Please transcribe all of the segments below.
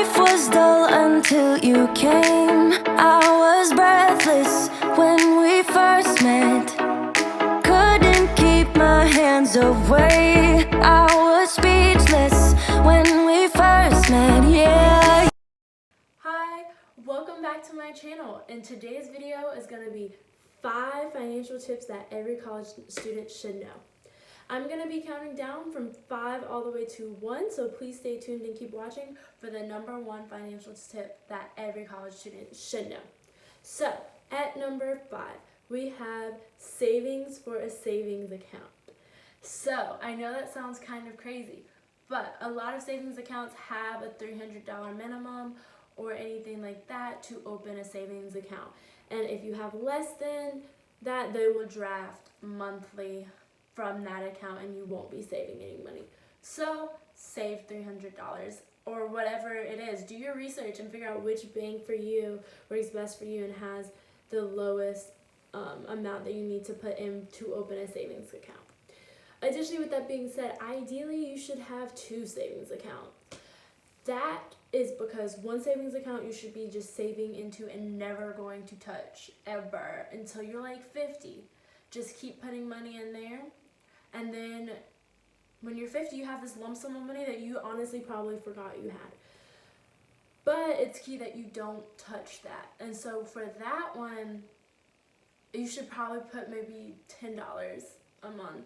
life was dull until you came. I was breathless when we first met. Couldn't keep my hands away. I was speechless when we first met, yeah. Hi, welcome back to my channel, and today's video is going to be 5 financial tips that every college student should know. I'm going to be counting down from 5 all the way to 1, so please stay tuned and keep watching for the number 1 financial tip that every college student should know. So, at number 5, we have savings for a savings account. So, I know that sounds kind of crazy, but a lot of savings accounts have a $300 minimum or anything like that to open a savings account. And if you have less than that, they will draft monthly from that account and you won't be saving any money. So save $300 or whatever it is. Do your research and figure out which bank for you works best for you and has the lowest amount that you need to put in to open a savings account. Additionally, with that being said, ideally you should have 2 savings accounts. That is because one savings account you should be just saving into and never going to touch ever until you're like 50. Just keep putting money in there, and then when you're 50 you have this lump sum of money that you honestly probably forgot you had. But it's key that you don't touch that. And so for that one, you should probably put maybe $10 a month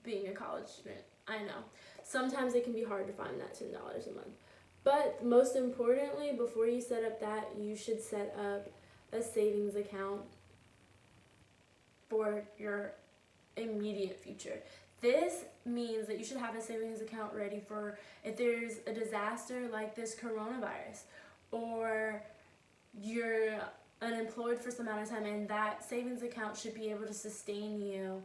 being a college student. I know. Sometimes it can be hard to find that $10 a month. But most importantly, before you set up that, you should set up a savings account for your immediate future. This means that you should have a savings account ready for if there's a disaster like this coronavirus, or you're unemployed for some amount of time, and that savings account should be able to sustain you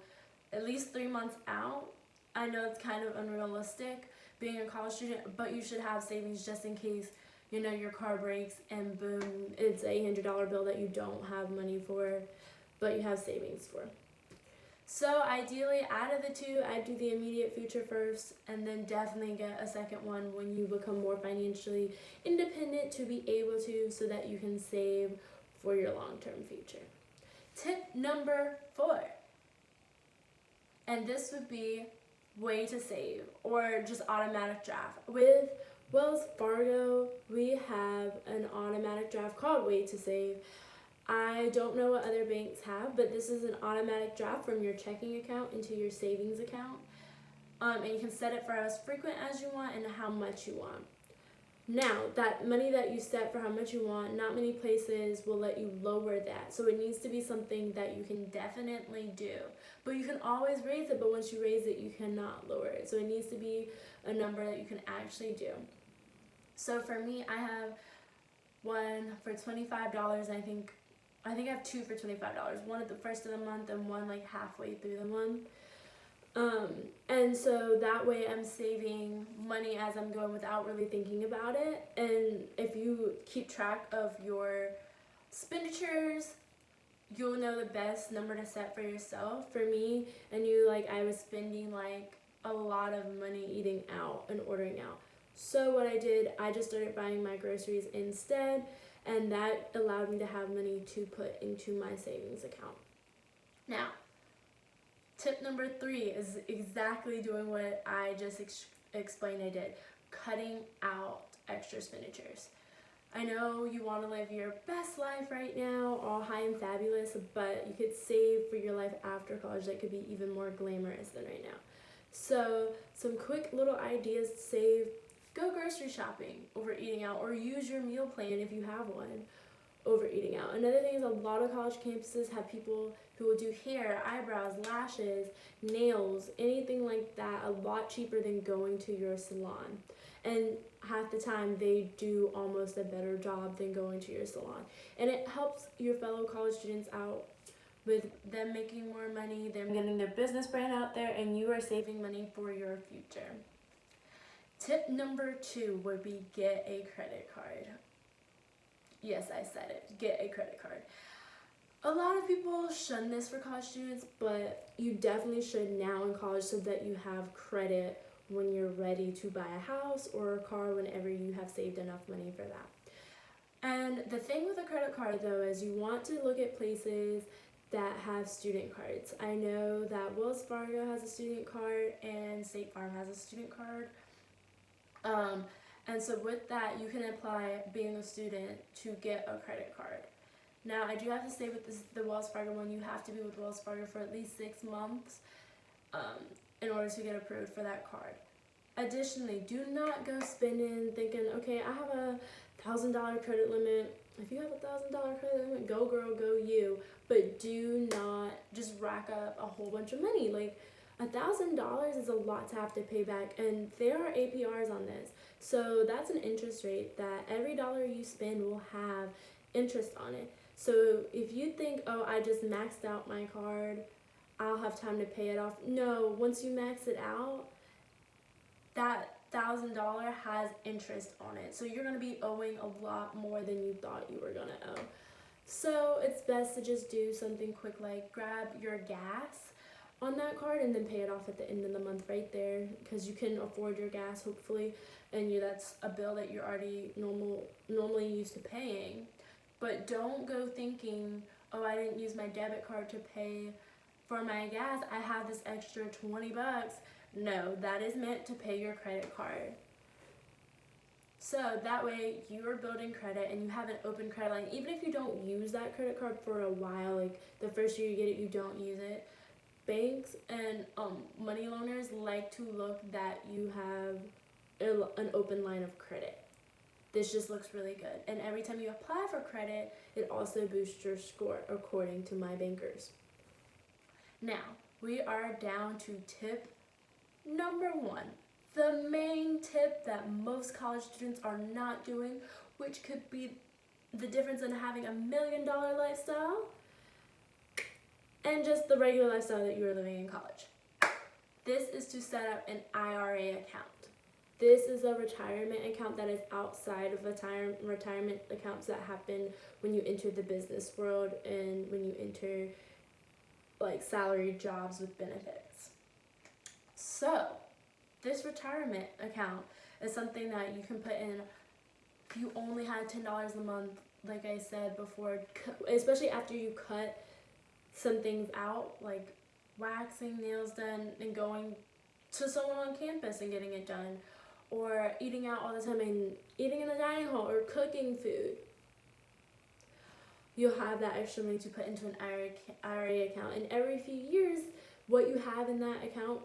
at least 3 months out. I know it's kind of unrealistic being a college student, but you should have savings just in case, your car breaks and boom, it's a $800 bill that you don't have money for, but you have savings for. So ideally, out of the 2, I'd do the immediate future first, and then definitely get a second one when you become more financially independent to be able to, so that you can save for your long-term future. Tip number 4, and this would be way to save or just automatic draft. With Wells Fargo, we have an automatic draft called Way to Save. I don't know what other banks have, but this is an automatic draft from your checking account into your savings account. And you can set it for as frequent as you want and how much you want. Now, that money that you set for how much you want, not many places will let you lower that. So it needs to be something that you can definitely do. But you can always raise it, but once you raise it, you cannot lower it. So it needs to be a number that you can actually do. So for me, I have one for $25. I think I have 2 for $25. One at the first of the month and one like halfway through the month. And so that way I'm saving money as I'm going without really thinking about it. And if you keep track of your expenditures, you'll know the best number to set for yourself. For me, I was spending like a lot of money eating out and ordering out. So what I did, I just started buying my groceries instead, and that allowed me to have money to put into my savings account. Now, tip number 3 is exactly doing what I just explained I did. Cutting out extra expenditures. I know you want to live your best life right now, all high and fabulous, but you could save for your life after college that could be even more glamorous than right now. So, some quick little ideas to save. Go grocery shopping over eating out, or use your meal plan if you have one over eating out. Another thing is a lot of college campuses have people who will do hair, eyebrows, lashes, nails, anything like that a lot cheaper than going to your salon. And half the time they do almost a better job than going to your salon. And it helps your fellow college students out with them making more money, them getting their business brand out there, and you are saving money for your future. Tip number 2 would be get a credit card. Yes, I said it. Get a credit card. A lot of people shun this for college students, but you definitely should now in college so that you have credit when you're ready to buy a house or a car, whenever you have saved enough money for that. And the thing with a credit card though is you want to look at places that have student cards. I know that Wells Fargo has a student card and State Farm has a student card. And so with that, you can apply being a student to get a credit card. Now, I do have to say with the Wells Fargo one, you have to be with Wells Fargo for at least 6 months in order to get approved for that card. Additionally, do not go spending thinking, okay, I have a $1,000 credit limit. If you have a $1,000 credit limit, go girl, go you. But do not just rack up a whole bunch of money. Like, $1,000 is a lot to have to pay back, and there are APRs on this. So that's an interest rate that every dollar you spend will have interest on it. So if you think, oh, I just maxed out my card, I'll have time to pay it off. No, once you max it out, that $1,000 has interest on it. So you're going to be owing a lot more than you thought you were going to owe. So it's best to just do something quick like grab your gas on that card and then pay it off at the end of the month right there, because you can afford your gas hopefully, and that's a bill that you're already normally used to paying. But don't go thinking, oh, I didn't use my debit card to pay for my gas, I have this extra $20. No, that is meant to pay your credit card. So that way you are building credit and you have an open credit line. Even if you don't use that credit card for a while, like the first year you get it, you don't use it, banks and money loaners like to look that you have an open line of credit. This just looks really good. And every time you apply for credit, it also boosts your score according to my bankers. Now, we are down to tip number 1. The main tip that most college students are not doing, which could be the difference in having $1 million lifestyle and just the regular lifestyle that you are living in college. This is to set up an IRA account. This is a retirement account that is outside of retirement accounts that happen when you enter the business world and when you enter like salaried jobs with benefits. So this retirement account is something that you can put in if you only had $10 a month, like I said before, especially after you cut some things out, like waxing nails done and going to someone on campus and getting it done, or eating out all the time and eating in the dining hall or cooking food. You'll have that extra money to put into an IRA account, and every few years what you have in that account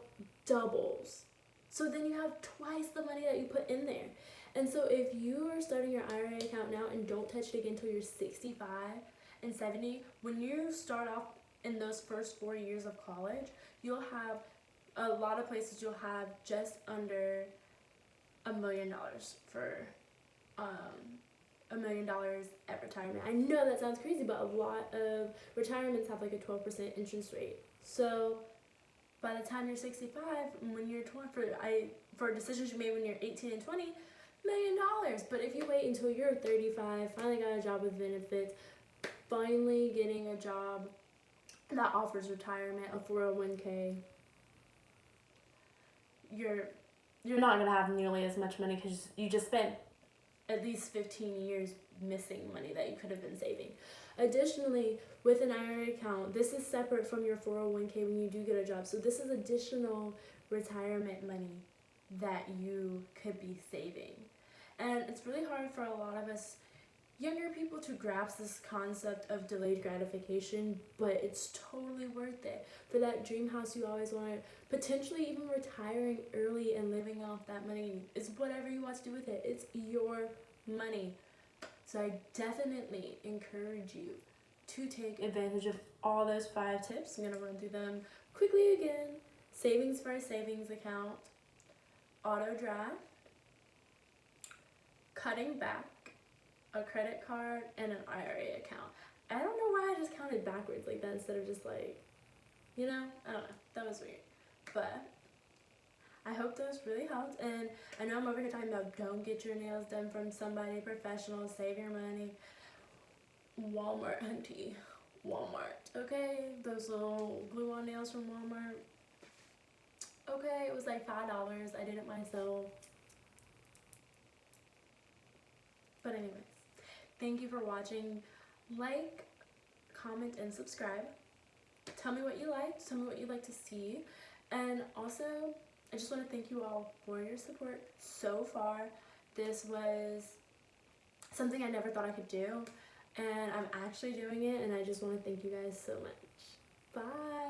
doubles. So then you have twice the money that you put in there. And so if you are starting your IRA account now and don't touch it again until you're 65 and 70, when you start off in those first 4 years of college, you'll have a lot of places you'll have just under $1 million for $1 million at retirement. I know that sounds crazy, but a lot of retirements have like a 12% interest rate. So by the time you're 65, when you're 20, for decisions you made when you're 18 and 20, $1 million. But if you wait until you're 35, finally got a job with benefits, finally getting a job that offers retirement, a 401k, you're not gonna have nearly as much money because you just spent at least 15 years missing money that you could have been saving. Additionally, with an IRA account, this is separate from your 401k when you do get a job. So this is additional retirement money that you could be saving. And it's really hard for a lot of us younger people to grasp this concept of delayed gratification, but it's totally worth it. For that dream house you always wanted, potentially even retiring early and living off that money is whatever you want to do with it. It's your money. So I definitely encourage you to take advantage of all those 5 tips. I'm going to run through them quickly again. Savings for a savings account, auto draft, cutting back, a credit card, and an IRA account. I don't know why I just counted backwards like that instead of just like, I don't know. That was weird. But I hope those really helped. And I know I'm over here talking about don't get your nails done from somebody professional, save your money. Walmart, auntie. Walmart, okay? Those little glue-on nails from Walmart. Okay, it was like $5. I did it myself. But anyways, thank you for watching. Like, comment, and subscribe. Tell me what you liked. Tell me what you'd like to see. And also, I just want to thank you all for your support so far. This was something I never thought I could do, and I'm actually doing it, and I just want to thank you guys so much. Bye.